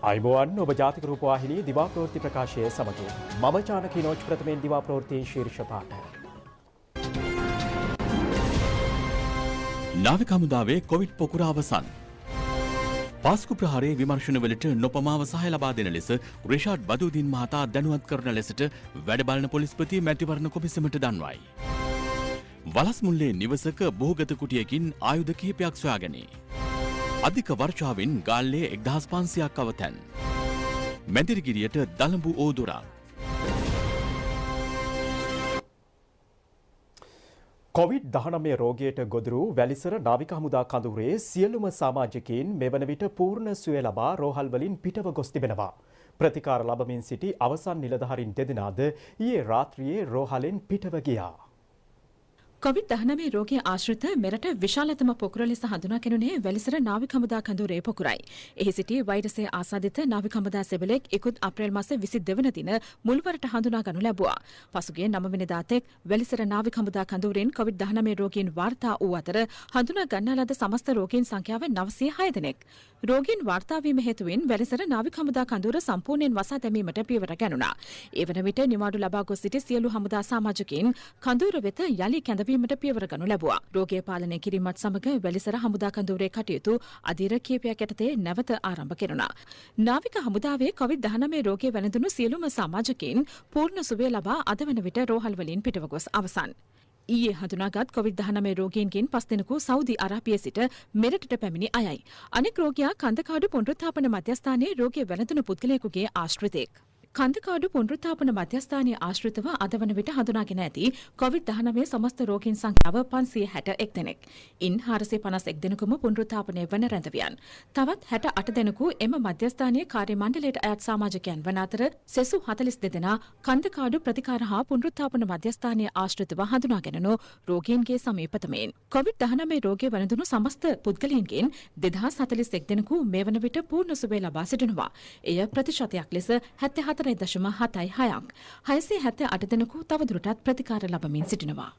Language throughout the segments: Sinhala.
අයිබෝවන් ඔබ ජාතික රූපවාහිනී දිවා ප්‍රවෘත්ති ප්‍රකාශය සමග මම චානකී නෝච් ප්‍රථමයෙන් දිවා ප්‍රවෘත්තියේ ශීර්ෂ පාඨ. නාවික හමුදාවේ කොවිඩ් පොකුර අවසන්. පාස්කු ප්‍රහාරයේ විමර්ශනවලට නොපමාව සහාය ලබා දෙන ලෙස රිෂාඩ් බදුදීන් මහතා දැනුවත් කරන ලෙසට වැඩ බලන පොලිස්පති මැතිවරණ කොමිසමට දන්වයි. වලස්මුල්ලේ නිවසක බොහෝගත කුටියකින් ආයුධ කිහිපයක් සොයාගැනේ. අධික වර්ෂාවෙන් ගාල්ලේ 1500ක් අවතැන්. මැදිරිගිරියට දළඹු ඕදුරක්. කොවිඩ්-19 රෝගයට ගොදුරු වැලිසර නාවික හමුදා කඳවුරේ සියලුම සමාජිකයින් මෙවන විට පූර්ණ සුවය ලබා රෝහල් වලින් පිටව ගොස් තිබෙනවා. ප්‍රතිකාර ලබමින් සිටි අවසන් නිලධාරීන් දෙදෙනාද ඊයේ රාත්‍රියේ රෝහලෙන් පිටව ගියා. කොවිඩ්-19 රෝගය ආශ්‍රිත මෙරට විශාලතම පොකුර ලෙස හඳුනා ගැනුණේ වැලිසර නාවික හමුදා කඳවුරේ පොකුරයි. එහි සිටි වෛරසය ආසාදිත නාවික හමුදා සෙබළෙක් ඉකුත් අප්‍රේල් මාස 22 වන දින මුල්වරට හඳුනා ගනු ලැබුවා. පසුගිය 9 වෙනිදා තෙක් වැලිසර නාවික හමුදා කඳවුරෙන් කොවිඩ්-19 රෝගීන් වාර්තා වූ අතර හඳුනා ගන්නා ලද සමස්ත රෝගීන් සංඛ්‍යාව 906 දෙනෙක්. රෝගීන් වාර්තා වීම හේතුවෙන් වැලිසර නාවික හමුදා කඳවුර සම්පූර්ණයෙන් වසා දැමීමට පියවර ගැනුණා. ඒ වන විට නිවාඩු ලබා ගොස් සිටි සියලු හමුදා සමාජිකයින් කඳවුර වෙත යලි කැඳවීමට පියවර ගනු ලැබුවා. රෝගය පාලනය කිරීමත් සමග වැලිසර හමුදා කඳවුරේ කටයුතු අධීර කීපයක් යටතේ නැවත ආරම්භ කෙරුණා. නාවික හමුදාවේ කොවිඩ්-19 රෝගය වැළඳුණු සියලුම සමාජිකයින් පූර්ණ සුවය ලබා අද වන විට රෝහල් වලින් පිටව ගොස් අවසන්. ඊයේ හඳුනාගත් කොවිඩ්-19 රෝගීන්ගෙන් 5 දෙනෙකු සෞදි අරාබියේ සිට මෙරටට පැමිණි අයයි. අනෙක් රෝගියා කන්දකාඩු පුනරුත්ථාපන මධ්‍යස්ථානයේ රෝගය වැළඳුණු පුද්ගලයෙකුගේ ආශ්‍රිතයෙක්. කන්දකාඩු පුනරුත්ථාපන මධ්‍යස්ථානයේ ආශ්‍රිතව අද වන විට හඳුනාගෙන ඇති කොවිඩ්-19 සමස්ත රෝගීන් සංඛ්‍යාව 561 දෙනෙක්. ඉන් 451 දෙනෙකුම පුනරුත්ථාපනය වන රැඳවියන්. තවත් 68 දෙනෙකු එම මධ්‍යස්ථානයේ කාර්ය මණ්ඩලයට අයත් සමාජිකයන් වන අතර සෙසු 42 දෙනා කන්දකාඩු ප්‍රතිකාර හා පුනරුත්ථාපන මධ්‍යස්ථානයේ ආශ්‍රිතව හඳුනාගෙන රෝගීන්ගේ සමීපතමෙන්. කොවිඩ්-19 රෝගය වැළඳුණු සමස්ත පුද්ගලයන්ගෙන් 2041 දෙනෙකු මේ වන විට පූර්ණ සුවය ලබා සිටිනවා. එය ප්‍රතිශතයක් ලෙස 74.76ක්. 678 දෙනෙකු තවදුරටත් ප්‍රතිකාර ලබමින් සිටිනවා.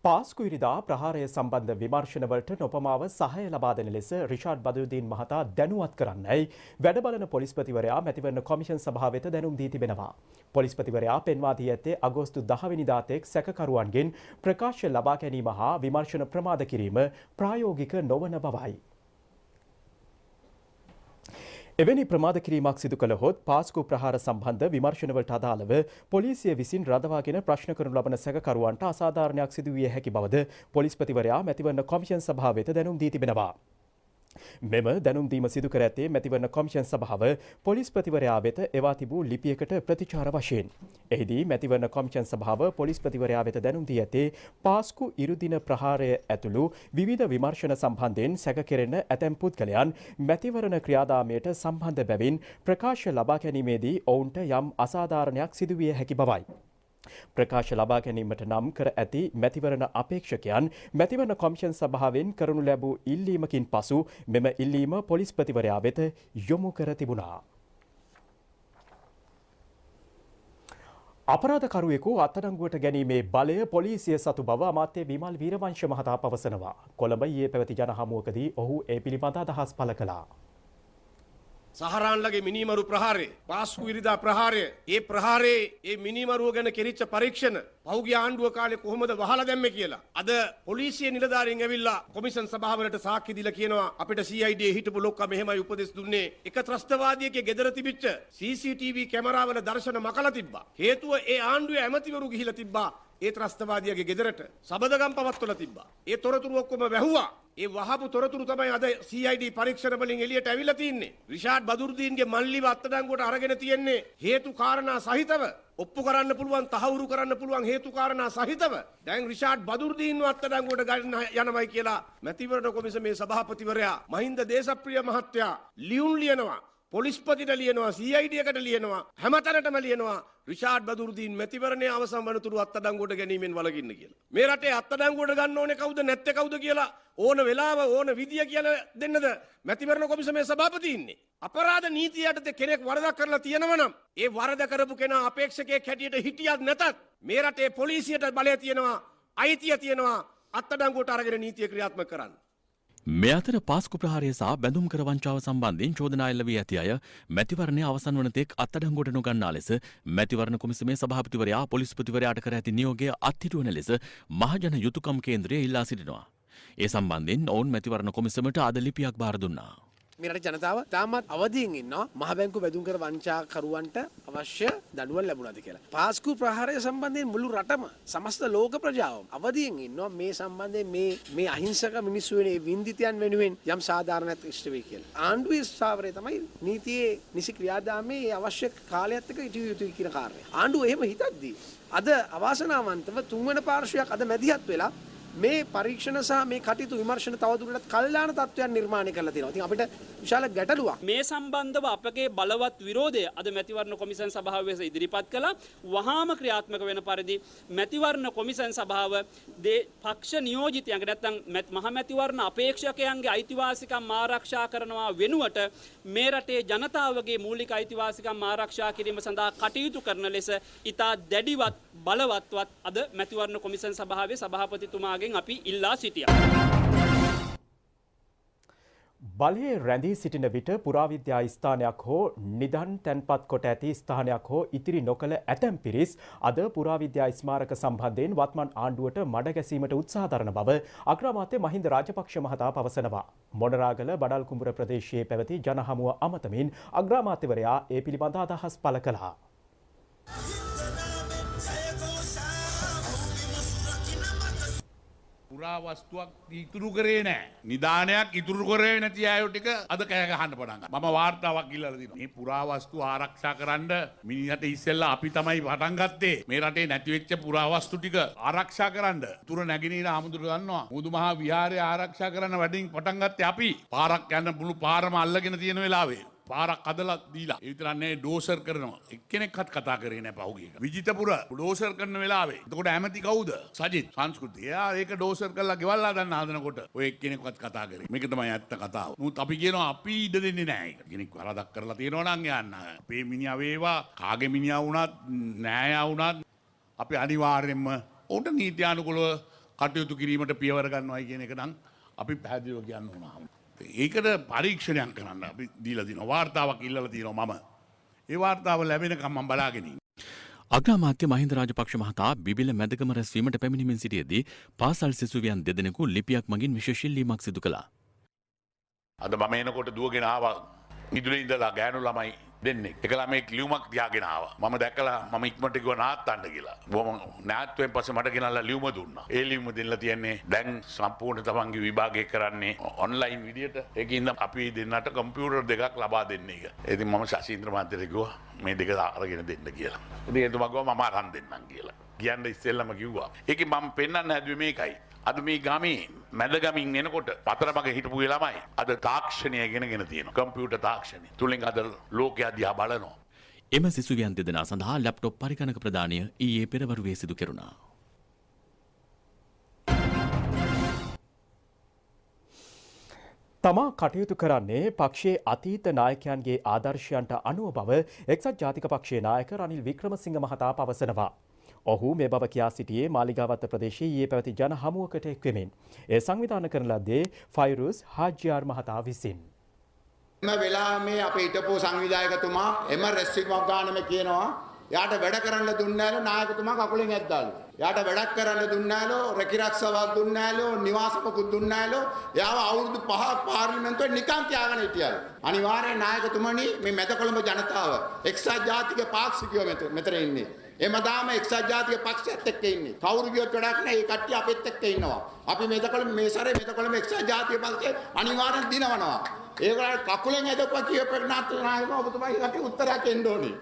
පාස්කු ඉරිදා ප්‍රහාරය සම්බන්ධ විමර්ශනවලට නොපමාව සහාය ලබා දෙන ලෙස රිෂාඩ් බදුදීන් මහතා දැනුවත් කරන්නයි වැඩ බලන පොලිස්පතිවරයා මැතිවරණ කොමිෂන් සභාව වෙත දැනුම් දී තිබෙනවා. පොලිස්පතිවරයා පෙන්වා දී ඇත්තේ අගෝස්තු 10 වෙනිදා තෙක් සැකකරුවන්ගෙන් ප්‍රකාශ ලබා ගැනීම හා විමර්ශන ප්‍රමාද කිරීම ප්‍රායෝගික නොවන බවයි. එවැනි ප්‍රමාද කිරීමක් සිදු කළහොත් පාස්කු ප්‍රහාර සම්බන්ධ විමර්ශනවලට අදාළව පොලිසිය විසින් රඳවාගෙන ප්‍රශ්න කරනු ලබන සැකකරුවන්ට අසාධාරණයක් සිදු විය හැකි බවද පොලිස්පතිවරයා මැතිවරණ කොමිෂන් සභාව වෙත දැනුම් දී තිබෙනවා. මෙම දැනුම් දීම සිදු කර ඇත්තේ මැතිවරණ කොමිෂන් සභාව පොලිස්පතිවරයා වෙත එවා තිබූ ලිපියකට ප්‍රතිචාර වශයෙන්. එහිදී මැතිවරණ කොමිෂන් සභාව පොලිස්පතිවරයා වෙත දැනුම් දී ඇත්තේ පාස්කු ඉරුදින ප්‍රහාරය ඇතුළු විවිධ විමර්ශන සම්බන්ධයෙන් සැක කෙරෙන ඇතැම් පුද්ගලයන් මැතිවරණ ක්‍රියාදාමයට සම්බන්ධ බැවින් ප්‍රකාශ ලබා ගැනීමේදී ඔවුන්ට යම් අසාධාරණයක් සිදු විය හැකි බවයි. ප්‍රකාශ ලබා ගැනීමට නම් කර ඇති මැතිවරණ අපේක්ෂකයන් මැතිවරණ කොමිෂන් සභාවෙන් කරනු ලැබූ ඉල්ලීමකින් පසු මෙම ඉල්ලීම පොලිස්පතිවරයා වෙත යොමු කර තිබුණා. අපරාධකරුවෙකු අත්අඩංගුවට ගැනීමේ බලය පොලිසිය සතු බව අමාත්‍ය විමල් වීරවංශ මහතා පවසනවා. කොළඹ ඊයේ පැවති ජනහමුවකදී ඔහු ඒ පිළිබඳ අදහස් පළ කළා. සහරාන්ලගේ මිනිමරු ප්‍රහාරය පාස්කු ඉරිදා ප්‍රහාරය ඒ ප්‍රහාරයේ ඒ මිනිමරුව ගැන කෙරිච්ච පරීක්ෂණ පහුගිය ආණ්ඩුව කාලේ කොහොමද වහලා දැම්මේ කියලා අද පොලිසිය නිලධාරීන් ඇවිල්ලා කොමිෂන් සභාවලට සාක්ෂි දීලා කියනවා අපිට CID හිටපු ලොක්කා මෙහෙමයි උපදෙස් දුන්නේ එක ත්‍රස්තවාදියෙක්ගේ ගෙදර තිබිච්ච CCTV කැමරාවල දර්ශන මකලා තිබ්බා හේතුව ඒ ආණ්ඩුවේ ඇමතිවරු ගිහිලා තිබ්බා ඒ ත්‍රස්තවාදියාගේ ගෙදරට සබදගම් පවත්වලා තිබ්බා ඒ තොරතුරු ඔක්කොම වැහුවා ඒ වහපු තොරතුරු තමයි අද CID පරීක්ෂණ වලින් එළියට ඇවිල්ලා තින්නේ. රිෂාඩ් බදුර්දීන්ගේ මල්ලිව අත්අඩංගුවට අරගෙන තියෙන්නේ හේතු කාරණා සහිතව. ඔප්පු කරන්න පුළුවන්, තහවුරු කරන්න පුළුවන් හේතු කාරණා සහිතව. දැන් රිෂාඩ් බදුර්දීන්ව අත්අඩංගුවට ගන්න යනවයි කියලා මැතිවරණ කොමිසමේ සභාපතිවරයා මහින්ද දේශප්‍රිය මහත්තයා ලියුම් ලියනවා. පොලිස්පතිට ලියනවා, CID එකට ලියනවා, හැමතැනටම ලියනවා රිෂාඩ් බදුර්දීන් මැතිවරණයේ අවසන් වනතුරු අත්අඩංගුවට ගැනීමෙන් වළකින්න කියලා. මේ රටේ අත්අඩංගුවට ගන්න ඕනේ කවුද නැත්තේ කවුද කියලා ඕන වෙලාව ඕන විදිය කියලා දෙන්නද මැතිවරණ කොමිසමේ සභාපති ඉන්නේ. අපරාධ නීතිය යටතේ කෙනෙක් වරදක් කරලා තියෙනවා නම් ඒ වරද කරපු කෙනා අපේක්ෂකයෙක් හැටියට හිටියත් නැතත් මේ රටේ පොලිසියට බලය තියෙනවා, අයිතිය තියෙනවා අත්අඩංගුවට අරගෙන නීතිය ක්‍රියාත්මක කරන්න. මේ අතර පාස්කු ප්‍රහාරය සහ බැඳුම් කර වංචාව සම්බන්ධයෙන් චෝදනා එල්ල වී ඇති අය මැතිවරණය අවසන් වන තෙක් අත්අඩංගුවට නොගන්නා ලෙස මැතිවරණ කොමිසමේ සභාපතිවරයා පොලිස්පතිවරයාට කර ඇති නියෝගය අත්හිටුවන ලෙස මහජන යුතුකම් කේන්ද්‍රය ඉල්ලා සිටිනවා. ඒ සම්බන්ධයෙන් ඔවුන් මැතිවරණ කොමිසමට අද ලිපියක් බාර දුන්නා. මේ රට ජනතාව තාමත් අවදියෙන් ඉන්නවා මහ බැංකු බැඳුම් කර වංචාකරුවන්ට අවශ්‍ය දඬුවම් ලැබුණාද කියලා. පාස්කු ප්‍රහාරය සම්බන්ධයෙන් මුළු රටම සමස්ත ලෝක ප්‍රජාවම අවදියෙන් ඉන්නවා මේ සම්බන්ධයෙන් මේ අහිංසක මිනිස්සු වෙන වින්දිතයන් වෙනුවෙන් යම් සාධාරණයක් ඉෂ්ට වෙයි කියලා. ආණ්ඩුවේ ස්ථාවරය තමයි නීතියේ නිසි ක්‍රියාදාමයේ අවශ්‍ය කාලයත් එක්ක ඉටු යුතුයි කියන කාර්යය. ආණ්ඩුව එහෙම හිතද්දී අද අවාසනාවන්තව තුන්වන පාර්ශ්වයක් අද මැදිහත් වෙලා මේ පරීක්ෂණ සහ මේ කටයුතු විමර්ශන තවදුරටත් කල්යාණ තත්ත්වයන් නිර්මාණය කරලා තියෙනවා. ඉතින් අපිට විශාල ගැටලුවක්. මේ සම්බන්ධව අපගේ බලවත් විරෝධය අද මැතිවරණ කොමිසම් සභාව වෙස ඉදිරිපත් කළා. වහාම ක්‍රියාත්මක වෙන පරිදි මැතිවරණ කොමිසම් සභාව පක්ෂ නියෝජිතයන්ගේ නැත්නම් මහ මැතිවරණ අපේක්ෂකයන්ගේ අයිතිවාසිකම් ආරක්ෂා කරනවා වෙනුවට මේ රටේ ජනතාවගේ මූලික අයිතිවාසිකම් ආරක්ෂා කිරීම සඳහා කටයුතු කරන ලෙස ඉතා දැඩිවත් බලවත්වත් අද මැතිවරණ කොමිසම් සභාවේ සභාපතිතුමාගෙන් අපි ඉල්ලා සිටියා. බලයේ රැඳී සිටින විට පුරාවිද්‍යා ස්ථානයක් හෝ නිදන් තැන්පත් කොට ඇති ස්ථානයක් හෝ ඉතිරි නොකළ ඇතැම් පිරිස් අද පුරාවිද්‍යා ස්මාරක සම්බන්ධයෙන් වත්මන් ආණ්ඩුවට මඩ ගැසීමට උත්සාහ දරන බව අග්‍රාමාත්‍ය මහින්ද රාජපක්ෂ මහතා පවසනවා. මොනරාගල බඩල්කුඹුර ප්‍රදේශයේ පැවති ජනහමුව අමතමින් අග්‍රාමාත්‍යවරයා ඒ පිළිබඳ අදහස් පළ කළා. පුරාවස්තුවක් ඉතුරු කරේ නෑ. නිදානයක් ඉතුරු කරේ නැති අය ටික අද කෑ ගහන්න පටන් ගත්තා. මම වාර්තාවක් ඉල්ලලා දිනවා. මේ පුරාවස්තු ආරක්ෂා කරන්න මිනිහට ඉස්සෙල්ලා අපි තමයි පටන් ගත්තේ. මේ රටේ නැති වෙච්ච පුරාවස්තු ටික ආරක්ෂා කරන්න. තුර නැගිනීර ආමුදුර ගන්නවා. මුදු මහා විහාරය ආරක්ෂා කරන්න වැඩින් පටන් ගත්තේ අපි. පාරක් යන මුළු පාරම අල්ලගෙන තියෙන වෙලාවේ පාරක් අදලා දීලා ඒ විතරක් නෙවෙයි ඩෝසර් කරනවා. එක්කෙනෙක්වත් කතා කරේ නැහැ පහුගිය එක. විජිතපුර ඩෝසර් කරන වෙලාවේ එතකොට ඇමති කවුද? සජිත් සංස්කෘතිය. එයා ඒක ඩෝසර් කරලා ගෙවල් හදන්න හදනකොට ඔය එක්කෙනෙක්වත් කතා කරේ. මේක තමයි ඇත්ත කතාව. නමුත් අපි කියනවා අපි ඉඩ දෙන්නේ නැහැ. කෙනෙක් වරදක් කරලා තියෙනවා නම් යන්න. අපේ මිනිහා වේවා කාගේ මිනිහා වුණත් නෑයා වුණත් අපි අනිවාර්යයෙන්ම උන්ට නීත්‍යානුකූලව කටයුතු කිරීමට පියවර ගන්නවායි කියන එක නම් අපි පැහැදිලිව කියන්න ඕන. ඒකට පරීක්ෂණයක් කරන්න අපි දීලා දිනවා. වාර්තාවක් ඉල්ලලා තියෙනවා මම. ඒ වාර්තාව ලැබෙනකම් මම බලාගෙන ඉන්නවා. අග්‍රාමාත්‍ය මහින්ද රාජපක්ෂ මහතා බිබිල මැදගම රැස්වීමට පැමිණීමෙන් සිටියේදී පාසල් සිසුවියන් දෙදෙනෙකු ලිපියක් මගින් විශේෂ ඉල්ලීමක් සිදු කළා. අද මම එනකොට දුවගෙන ආවා මිදුලේ ඉඳලා ගෑනු ළමයි දෙන්නේ. එක ළමෙක් ලියුමක් තියාගෙන ආවා. මම දැක්කලා මම ඉක්මනට ගිහුවා නාත්තන්න කියලා. බොහොම නාත්තුවෙන් පස්සේ මට ගෙනල්ලා ලියුම දුන්නා. ඒ ලියුම දෙන්නලා තියන්නේ දැන් සම්පූර්ණ තමන්ගේ විභාගය කරන්නේ ඔන්ලයින් විදියට. ඒකින්ද අපි දෙන්නට කම්පියුටර් දෙකක් ලබා දෙන්න එක. ඉතින් මම ශෂීන්ද්‍ර මහත්තයට කිව්වා මේ දෙක අරගෙන දෙන්න කියලා. ඉතින් එතුමා කිව්වා මම අරන් දෙන්නම් කියලා. කියන්න ඉස්සෙල්ලම කිව්වා. ඒකෙන් මම පෙන්වන්න හැදුවේ මේකයි. අද මේ ගමේ මැදගමින් එනකොට පතරමග හිටපු ළමයි අද තාක්ෂණය ඉගෙනගෙන තියෙනවා. කම්පියුටර් තාක්ෂණය. තුලින් අද ලෝකයා දිහා බලනවා. එම සිසුවියන් දෙදෙනා සඳහා ලැප්ටොප් පරිගණක ප්‍රදානය ඊයේ පෙරවරුවේ සිදු කෙරුණා. තමා කටයුතු කරන්නේ පක්ෂයේ අතීත නායකයන්ගේ ආදර්ශයන්ට අනුව බව එක්සත් ජාතික පක්ෂයේ නායක රනිල් වික්‍රමසිංහ මහතා පවසනවා. ඔහු මේ බව කියා සිටියේ මාලිගාවත්ත ප්‍රදේශයේ ඊයේ පැවති ජන හමුවකට එක්වෙමින්. ඒ සංවිධානය කරන ලද්දේ ෆයිරුස් හාජියාර් මහතා විසින්. එම වෙලාව මේ අපේ හිටපු සංවිධායකතුමා එම රැස්වීමක් ගානම කියනවා යාට වැඩ කරන්න දුන්නෑලු නායකතුමා කකුලෙන් ඇද්දාලු. යාට වැඩක් කරන්න දුන්නෑලු රැකිරක්ෂාවක් දුන්නෑලු නිවාසමකුත් දුන්නෑලු යාව අවුරුදු 5ක් පාර්ලිමේන්තුවේ නිකන් තියාගෙන හිටියලු. අනිවාර්යෙන් නායකතුමනි මේ මැද කොළඹ ජනතාව එක්සත් ජාතික පාක්ෂිකයෝ මෙතන ඉන්නේ. එමදාම එක්සත් ජාතික පක්ෂයත් එක්ක ඉන්නේ. කවුරු ගියොත් වැඩක් නැහැ. ඒ කට්ටිය අපෙත් එක්ක ඉන්නවා. අපි මේ සැරේ මෙතකොළම එක්සත් ජාතික පක්ෂය අනිවාර්යෙන් දිනවනවා. ඒගොල්ලෝ කකුලෙන් ඇදපුවා කියපේක නායක ඔබතුමායි කටි උත්තරයක් එන්න ඕනේ.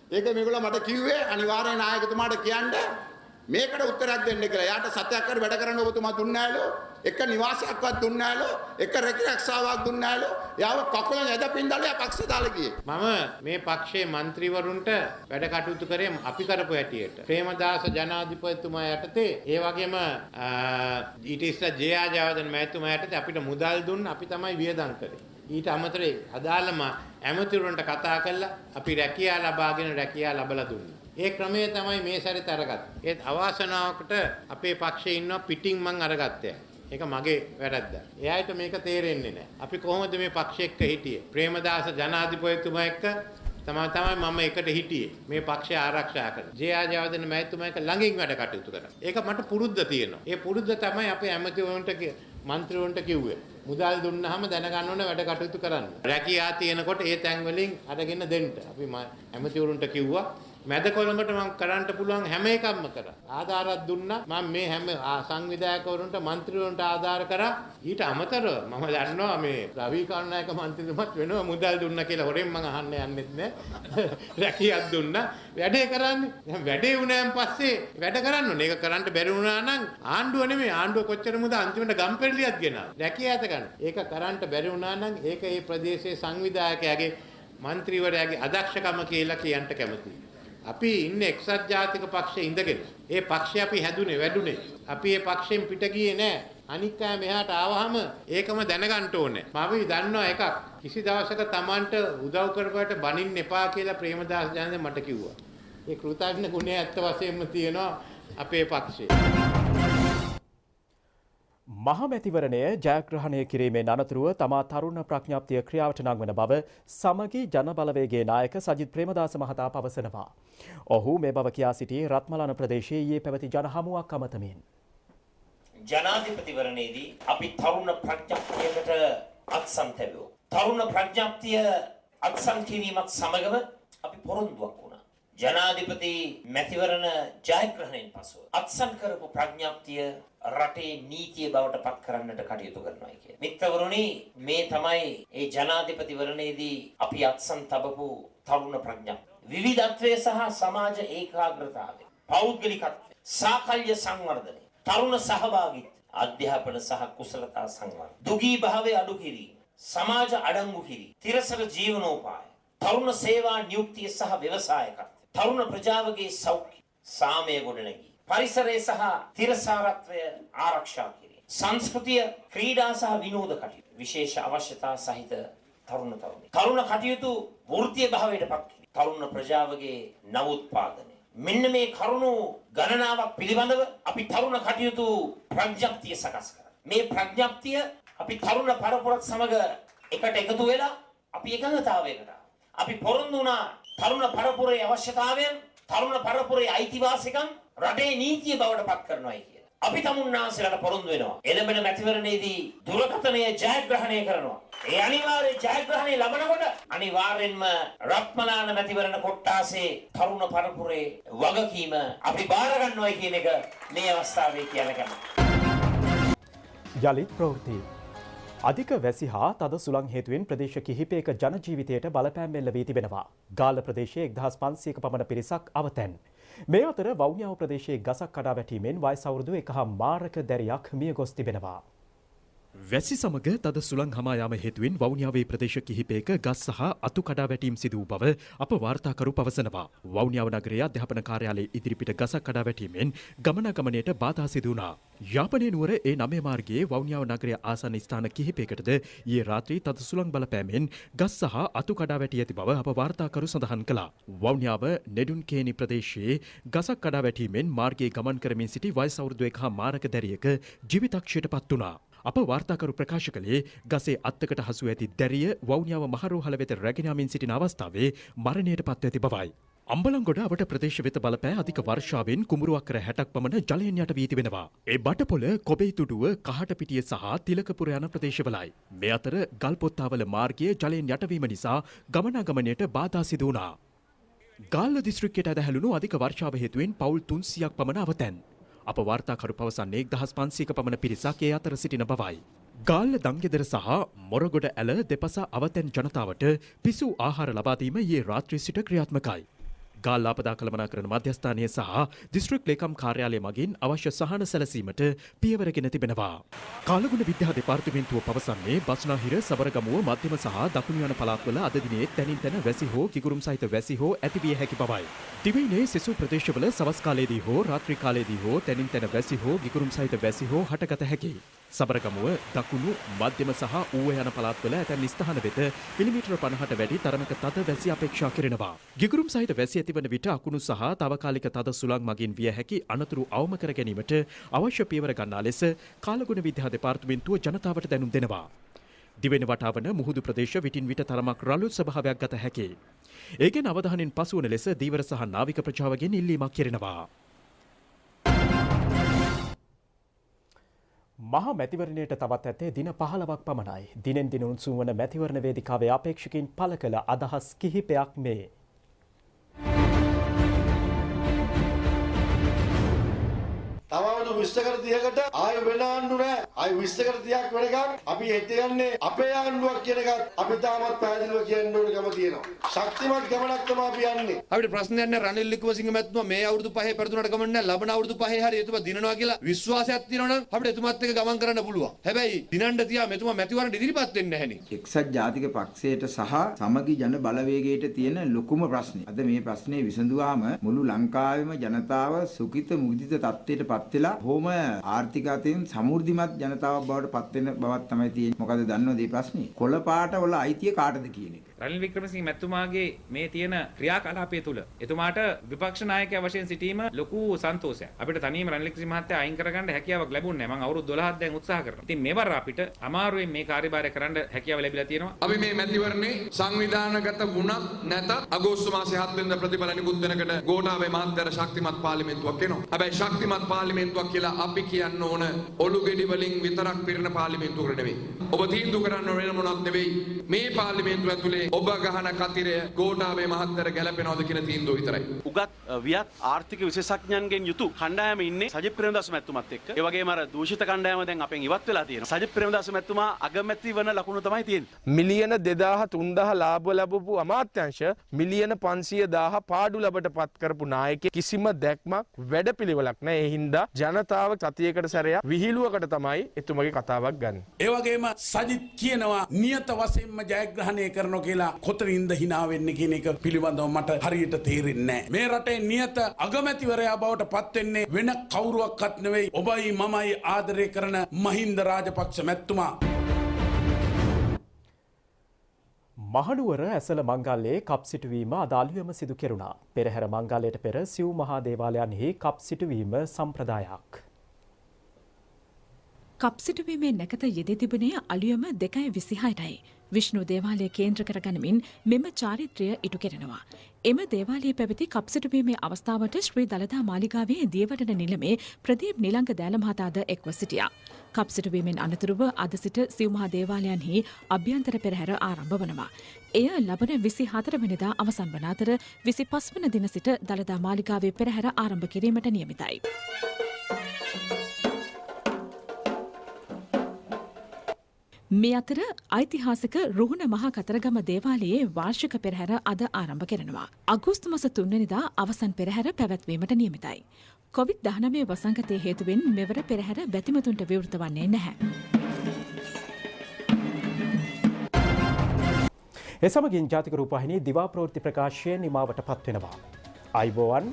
ඒක මේගොල්ලෝ මට කිව්වේ අනිවාර්යෙන් නායකතුමාට කියන්න මේකට උත්තරයක් දෙන්න කියලා. යාට සත්‍යයක් කර වැඩ කරන්න ඔබතුමා දුන්නෑලු. එක නිවාසයක්වත් දුන්නෑලු. එක රැකිරක්ෂාවක් දුන්නෑලු. යාව කකුලෙන් ඇදපින්දලා පක්ෂය දාලා ගියේ. මම මේ පක්ෂයේ മന്ത്രിවරුන්ට වැඩ කටයුතු කරේ අපි කරපු හැටියට. ප්‍රේමදාස ජනාධිපතිතුමා යටතේ ඒ වගේම ඊට ඉස්සෙල්ලා ජේ.ආර්. ජයවර්ධන මහත්මයා යටතේ අපිට මුදල් දුන්න අපි තමයි වියදම් කරේ. ඊට අමතරව අදාළම ඇමතිවරුන්ට කතා කරලා අපි රැකියාව ලබාගෙන රැකියාව ලබලා දුන්නා. ඒ ක්‍රමය තමයි මේ සැරේත් අරගත්තේ. ඒත් අවාසනාවකට අපේ පක්ෂයේ ඉන්න පිටින් මං අරගත්තේ. ඒක මගේ වැරද්ද. එයාට මේක තේරෙන්නේ නැහැ. අපි කොහොමද මේ පක්ෂ එක්ක හිටියේ? ප්‍රේමදාස ජනාධිපතිතුමා එක්ක තමයි මම එකට හිටියේ. මේ පක්ෂය ආරක්ෂා කරන. ජේ.ආර්. ජයවර්ධන මහත්මයා එක්ක ළඟින් වැඩ කටයුතු කරා. ඒක මට පුරුද්ද තියෙනවා. ඒ පුරුද්ද තමයි අපේ ඇමතිවරුන්ට මන්ත්‍රීවරුන්ට කිව්වේ. මුදල් දුන්නාම දැනගන්න ඕනේ වැඩ කටයුතු කරන්න. රැකියා තියෙනකොට ඒ තැන් වලින් අරගෙන දෙන්න. අපි ඇමතිවරුන්ට කිව්වා මැද කොළඹට මම කරන්න පුළුවන් හැම එකක්ම කරා. ආධාරයක් දුන්නා. මම මේ හැම සංවිධායකවරුන්ට මන්ත්‍රීවරුන්ට ආධාර කරා. ඊට අමතරව මම දන්නවා මේ රවි කරුණානායක මන්ත්‍රීතුමත් වෙනවා මුදල් දුන්නා කියලා හොරෙන් මම අහන්න යන්නෙත් නෑ. රැකියක් දුන්නා. වැඩේ කරන්නේ. දැන් වැඩේ වුණාන් පස්සේ වැඩ කරන්න ඕනේ. ඒක කරන්න බැරි වුණා නම් ආණ්ඩුව නෙමෙයි. ආණ්ඩුව කොච්චර මුදල් අන්තිමට ගම්පෙරළියක් ගෙනා. රැකියාත ගන්න. ඒක කරන්න බැරි වුණා නම් ඒක ඒ ප්‍රදේශයේ සංවිධායකයාගේ මන්ත්‍රීවරයාගේ අදක්ෂකම කියලා කියන්න කැමතියි. අපි ඉන්නේ එක්සත් ජාතික පක්ෂයේ ඉඳගෙන. ඒ පක්ෂය අපි හැදුනේ වැඩුනේ. අපි ඒ පක්ෂයෙන් පිට ගියේ නෑ. අනික් අය මෙහාට ආවහම ඒකම දැනගන්න ඕනේ. අපි දන්නවා එකක්. කිසි දවසක Tamanට උදව් කරපුවට බනින්න එපා කියලා ප්‍රේමදාස ජනද මට කිව්වා. ඒ කෘතඥ ගුණය ඇත්ත වශයෙන්ම තියෙනවා අපේ පක්ෂයේ. මහමැතිවරණය ජයග්‍රහණය කිරීමෙන් අනතුරුව තමා තරුණ ප්‍රඥාප්තිය ක්‍රියාවට නංවන බව සමගි ජනබලවේගේ නායක සජිත් ප්‍රේමදාස මහතා පවසනවා. ඔහු මේ බව කියා සිටි රත්මලාන ප්‍රදේශයේ ඊයේ පැවති ජන හමුවක් අමතමින්. ජනාධිපතිවරණයේදී අපි තරුණ ප්‍රඥාප්තියකට අත්සන් තැබුවා. තරුණ ප්‍රඥාප්තිය අත්සන් කිරීමත් සමගම අපි පොරොන්දුවක් වුණා. ජනාධිපති මැතිවරණ ජයග්‍රහණයෙන් පසුව අත්සන් කරපු ප්‍රඥාප්තිය රටේ නීතිය බවට පත් කරන්නට කටයුතු කරනවා කියන්නේ. මිත්‍රවරුනි මේ තමයි ඒ ජනාධිපතිවරණයේදී අපි අත්සන් තබපු තරුණ ප්‍රඥාප්තිය. විවිධත්වය සහ සමාජ ඒකාග්‍රතාවය, පෞද්ගලිකත්වය, සාකල්‍ය සංවර්ධනය, තරුණ සහභාගීත්වය, අධ්‍යාපන සහ කුසලතා සංවර්ධනය, දුගී භාවය අඩු කිරීම, සමාජ අඩංගු කිරීම, තිරසර ජීවනෝපාය, තරුණ සේවා නියුක්තිය සහ ව්‍යවසායකත්වය, තරුණ ප්‍රජාවගේ සෞඛ්‍ය, සාමය ගොඩනැගීම, පරිසරය සහ තිරසාරත්වය ආරක්ෂා කිරීම, සංස්කෘතිය, ක්‍රීඩා සහ විනෝද කටයුතු, විශේෂ අවශ්‍යතා සහිත තරුණ කටයුතු වෘත්තීය භාවයට පත් කිරීම, තරුණ ප්‍රජාවගේ නවෝත්පාදනය. මෙන්න මේ කරුණු ගණනාවක් පිළිබඳව අපි තරුණ කටයුතු ප්‍රඥප්තිය සකස් කරා. මේ ප්‍රඥප්තිය අපි තරුණ පරපුරත් සමග එකට එකතු වෙලා අපි එකඟතාවයකට අපි පොරොන්දු වුණා තරුණ පරපුරේ අවශ්‍යතාවයන්, තරුණ පරපුරේ අයිතිවාසිකම් රටේ නීතිය බවට පත් කරනවායි කියලා. අපි තමුන්නාන්සේලාට පොරොන්දු වෙනවා. එළඹෙන මැතිවරණයේදී දුරකථනය ජයග්‍රහණය කරනවා. ඒ අනිවාර්ය ජයග්‍රහණය ලබනකොට අනිවාර්යෙන්ම රත්මලාන මැතිවරණ කොට්ටාසේ තරුණ පරපුරේ වගකීම අපි බාර ගන්නවායි කියන එක මේ අවස්ථාවේ කියන්න කැමතියි. යලිත් ප්‍රවෘත්ති. අධික වැසි හා තද සුළං හේතුවෙන් ප්‍රදේශ කිහිපයක ජන ජීවිතයට බලපෑම් එල්ල වී තිබෙනවා. ගාල්ල ප්‍රදේශයේ 1500ක පමණ පිරිසක් අවතැන්. මේ අතර වවුනියාව ප්‍රදේශයේ ගසක් කඩා වැටීමෙන් වයස අවුරුදු 1 මාරක දැරියක් මිය ගොස් තිබෙනවා. වැසි සමග තද සුළං හමා යාම හේතුවෙන් වවුනියාවේ ප්‍රදේශ කිහිපයක ගස් සහ අතු කඩා වැටීම් සිදු වූ බව අප වාර්තාකරු පවසනවා. වවුනියාව නගරයේ අධ්‍යාපන කාර්යාලයේ ඉදිරිපිට ගසක් කඩා වැටීමෙන් ගමනාගමනයට බාධා සිදු වුණා. යාපනයේ නුවර A9 මාර්ගයේ වවුනියාව නගරයේ ආසන්න ස්ථාන කිහිපයකටද ඊයේ රාත්‍රී තද සුළං බලපෑමෙන් ගස් සහ අතු කඩා වැටී ඇති බව අප වාර්තාකරු සඳහන් කළා. වවුනියාව නෙඩුන්කේනි ප්‍රදේශයේ ගසක් කඩා වැටීමෙන් මාර්ගයේ ගමන් කරමින් සිටි වයස අවුරුදු 1 මාරක දැරියක ජීවිතක්ෂයට පත් වුණා. අප වාර්තාකරු ප්‍රකාශ කළේ ගසේ අත්තකට හසු ඇති දැරිය වවුනියාව මහරෝහල වෙත රැගෙන යමින් සිටින අවස්ථාවේ මරණයට පත්ව ඇති බවයි. අම්බලන්ගොඩ අවට ප්‍රදේශ වෙත බලපෑ අධික වර්ෂාවෙන් කුඹුරු අක්කර 60ක් පමණ ජලයෙන් යට වී තිබෙනවා. ඒ බටපොළ කොබෙයිතුඩුව කහටපිටිය සහ තිලකපුර යන ප්‍රදේශවලයි. මේ අතර ගල්පොත්තාවල මාර්ගයේ ජලයෙන් යටවීම නිසා ගමනාගමනයට බාධා සිදු වුණා. ගාල්ල දිස්ත්‍රික්කයට ඇදහැළුණු අධික වර්ෂාව හේතුවෙන් පවුල් 300ක් පමණ අවතැන්. අප වාර්තාකරු පවසන්නේ 1500ක පමණ පිරිසක් ඒ අතර සිටින බවයි. ගාල්ල දංගෙදර සහ මොරගොඩ ඇල දෙපස අවතැන් ජනතාවට පිසු ආහාර ලබා දීම ඊයේ රාත්‍රියේ සිට ක්‍රියාත්මකයි. ගාල්ල ආපදා කළමනාකරණ මධ්‍යස්ථානය සහ දිස්ත්‍රික් ලේකම් කාර්යාලය මගින් අවශ්‍ය සහන සැලසීමට පියවරගෙන තිබෙනවා. කාලගුණ විද්‍යා දෙපාර්තමේන්තුව පවසන්නේ බස්නාහිර, සබරගමුව, මධ්‍යම සහ දකුණු යන පළාත්වල අද දිනේ තැනින් තැන වැසි හෝ කිගුරුම් සහිත වැසි හෝ ඇතිවිය හැකි බවයි. දිවයිනේ සෙසු ප්‍රදේශවල සවස් කාලයේදී හෝ රාත්‍රී කාලයේදී හෝ තැනින් තැන වැසි හෝ ගිගුරුම් සහිත වැසි හෝ හටගත හැකියි. සබරගමුව දකුණු මධ්‍යම සහ ඌව යන පළාත්වල ඇතැම් ස්ථාන වෙත මිලිමීටර 50ට වැඩි තරමක තද වැසි අපේක්ෂා කෙරෙනවා. ගිගුරුම් සහිත වැසි ඇතිවන විට අකුණු සහ තාවකාලික තද සුළං මගින් විය හැකි අනතුරු අවම කර ගැනීමට අවශ්‍ය පියවර ගන්නා ලෙස කාලගුණ විද්‍යා දෙපාර්තමේන්තුව ජනතාවට දැනුම් දෙනවා. දිවෙන වටාවන මුහුදු ප්‍රදේශ විටින් විට තරමක් රළු ස්වභාවයක් ගත හැකියි. ඒ ගැන අවධානයෙන් පසුවන ලෙස දීවර සහ නාවික ප්‍රජාවගෙන් ඉල්ලීමක් කෙරෙනවා. මහා මැතිවරණයට තවත් ඇත්තේ දින 15ක් පමණයි. දිනෙන් දින උණුසුම් වන මැතිවරණ වේදිකාවේ අපේක්ෂකයින් පළ කළ අදහස් කිහිපයක් මේ. තවවුරුදු 20කට 30කට ආයෙ වෙන ආණ්ඩු නෑ. ආයෙ 20කට 30ක් වෙනකන් අපි හෙට යන්නේ අපේ ආණ්ඩුවක් කියන එකත් අපි තාමත් පැහැදිලිව කියන්න ඕනකම තියෙනවා. ශක්තිමත් ගමනක් තමයි අපි යන්නේ. අපිට ප්‍රශ්නයක් නෑ රනිල් වික්‍රමසිංහ මැතිතුමා මේ අවුරුදු 5 පෙරදුනට ගමන් නෑ ලබන අවුරුදු 5 හරි එතුමා දිනනවා කියලා විශ්වාසයක් තියෙනවා නම් අපිට එතුමාත් එක්ක ගමන් කරන්න පුළුවන්. හැබැයි දිනන්න තියා මෙතුමා මැතිවරණ ඉදිරිපත් වෙන්නේ නැහෙනි. එක්සත් ජාතික පක්ෂයට සහ සමගි ජන බලවේගයට තියෙන ලොකුම ප්‍රශ්නේ. අද මේ ප්‍රශ්නේ විසඳුවාම මුළු ලංකාවේම ජනතාව සුඛිත මුදිත තත්ත්වයට පත් වෙලා බොහොම ආර්ථික අතින් සමෘද්ධිමත් ජනතාවක් බවට පත් වෙන බවක් තමයි තියෙන්නේ. මොකද දන්නවද මේ ප්‍රශ්නේ? කොළ පාට වල අයිතිය කාටද කියන එක. රනිල් වික්‍රමසිංහ මැතිතුමාගේ මේ තියෙන ක්‍රියාකලාපය තුළ එතුමාට විපක්ෂ නායකයා වශයෙන් සිටීම ලොකු සන්තෝෂයක්. අපිට තනියම රනිල් වික්‍රමසිංහ මහත්තයා අයින් කරගන්න හැකියාවක් ලැබුණේ නැහැ. මම අවුරුදු 12ක් දැන් උත්සාහ කරනවා. ඉතින් මේවර අපිට අමාරුවෙන් මේ කාර්යභාරය කරන්න හැකියාව ලැබිලා තියෙනවා. අපි මේ මැතිවරණේ සංවිධානගත වුණත් නැතත් අගෝස්තු මාසේ 7 වෙනිදා ප්‍රතිඵල නිකුත් වෙනකොට ගෝඨාභය මහත්තයාට ශක්තිමත් පාර්ලිමේන්තුවක් එනවා. හැබැයි ශක්තිමත් පාර්ලිමේන්තුවක් කියලා අපි කියන්න ඕන ඔලු ගෙඩි වලින් විතරක් පිරෙන පාර්ලිමේන්තුවකට නෙවෙයි. ඔබ තීන්දුව කරන්න වෙන මොනවත් නෙවෙයි. මේ පාර්ලිමේන්තුව ඇතුලේ ඔබ ගහන කතිරය ගෝඨාභය මහත්තයාට ගැලපෙනවද කියන තීන්දුව විතරයි. උගත් වියත් ආර්ථික විශේෂඥයන්ගෙන් යුතු කණ්ඩායම ඉන්නේ සජිත් ප්‍රේමදාස මැතිතුමත් එක්ක. ඒ වගේම අර දූෂිත කණ්ඩායම දැන් අපෙන් ඉවත් වෙලා තියෙනවා. සජිත් ප්‍රේමදාස මැතිතුමා අගමැති වන ලකුණු තමයි තියෙන්නේ. මිලියන 2000 3000 ලාභ ලැබපු අමාත්‍යාංශ මිලියන 500,000 පාඩු ලබට පත් කරපු නායකයෙක් කිසිම දැක්මක් වැඩපිළිවෙලක් නැහැ. ඒ හින්දා ජනතාව සතියකට සැරයක් විහිළුවකට තමයි එතුමගේ කතාවක් ගන්න. ඒ වගේම සජිත් කියනවා නියත වශයෙන්ම ජයග්‍රහණය කරනවා කියලා කොතනින්ද hina වෙන්නේ කියන එක පිළිබඳව මට හරියට තේරෙන්නේ නැහැ. මේ රටේ නියත අගමැතිවරයා බවට පත් වෙන්නේ වෙන කවුරුවක්වත් නෙවෙයි ඔබයි මමයි ආදරය කරන මහින්ද රාජපක්ෂ මැතිතුමා. මහනුවර ඇසල මංගල්‍යයේ කප් සිටුවීම අද අලුයම සිදු කෙරුණා. පෙරහැර මංගල්‍යයට පෙර සිව් මහා දේවාලයන්හි කප් සිටුවීම සම්ප්‍රදායක්. කප් සිටුවීමේ නැකත යෙදී තිබුණේ අලුයම 2:26යි. විෂ්ණු දේවාලය කේන්ද්‍ර කරගනිමින් මෙම චාරිත්‍රය ඉටු කෙරෙනවා. එම දේවාලයේ පැවති කප් සිටුවීමේ අවස්ථාවට ශ්‍රී දළදා මාලිගාවේ දියවඩන නිලමේ ප්‍රදීප් නිලංග දෑල මහතාද එක්ව සිටියා. කප් සිටුවීමෙන් අනතුරුව අද සිට සිව් මහා දේවාලයන්හි අභ්‍යන්තර පෙරහැර ආරම්භ වනවා. එය ලබන 24 වෙනිදා අවසන් වන අතර 25 වන දින සිට දළදා මාලිගාවේ පෙරහැර ආරම්භ කිරීමට නියමිතයි. මේ අතර ඓතිහාසික රුහුණ මහා කතරගම දේවාලයේ වාර්ෂික පෙරහැර අද ආරම්භ කරනවා. අගෝස්තු මාස 3 වෙනිදා අවසන් පෙරහැර පැවැත්වීමට නියමිතයි. COVID-19 වසංගතයේ හේතුවෙන් මෙවර පෙරහැර බැතිමතුන්ට විවෘත වන්නේ නැහැ. ඒ සමගින් ජාතික රූපවාහිනී දිවා ප්‍රවෘත්ති ප්‍රකාශය නිමාවට පත් වෙනවා. අයිබෝවන්